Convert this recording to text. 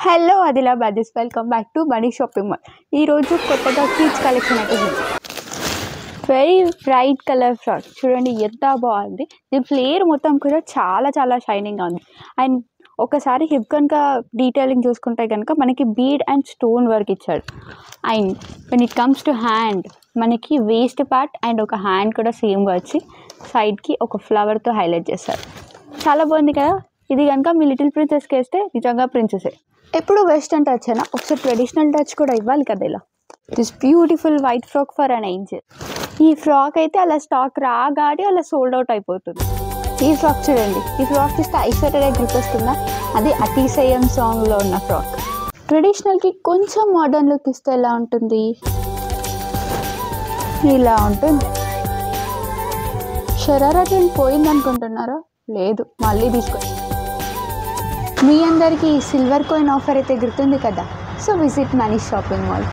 Hello ఆదిలాబాదీస్, welcome back to Bunny shopping mall. ఈరోజు కొత్తగా కిడ్స్ కలెక్షన్ అయితే ఉంది. వెరీ బ్రైట్ కలర్ ఫ్రాక్ చూడండి, ఎంత బాగుంది. దీని ఫ్లేర్ మొత్తం కూడా చాలా చాలా షైనింగ్గా ఉంది. అండ్ ఒకసారి హిప్ కనుక డీటెయిలింగ్ చూసుకుంటే కనుక మనకి బీడ్ అండ్ స్టోన్ వర్క్ ఇచ్చాడు. And when it comes to hand, మనకి వేస్ట్ పార్ట్ అండ్ ఒక హ్యాండ్ కూడా సేమ్గా వచ్చి సైడ్కి ఒక ఫ్లవర్తో హైలైట్ చేస్తారు. చాలా బాగుంది కదా. ఇది కనుక మీ లిటిల్ ప్రిన్సెస్కి వేస్తే నిజంగా ప్రిన్సెసే. ఎప్పుడు వెస్టర్న్ టచ్ అయినా ఒకసారి ట్రెడిషనల్ టచ్ కూడా ఇవ్వాలి కదా. ఇలా this beautiful white frock for an angel. ఈ ఫ్రాక్ అయితే అలా స్టాక్ రాగానే అలా సోల్డ్ అవుట్ అయిపోతుంది. ఈ ఫ్రాక్ చూడండి, ఈ ఫ్రాక్ చూస్తే ఐశ్వర్య గుర్తొస్తుందా? అది అతిశయం సాంగ్లో ఉన్న ఫ్రాక్. ట్రెడిషనల్కి కొంచెం మోడర్న్ లుక్ ఇస్తే ఎలా ఉంటుంది? ఇలా ఉంటుంది. షరారా ట్రెండ్ పోయింది అనుకుంటున్నారా? లేదు, మళ్ళీ తీసుకోండి. మీ అందరికీ సిల్వర్ కాయిన్ ఆఫర్ అయితే గుర్తుంది కదా. So visit Manish shopping mall.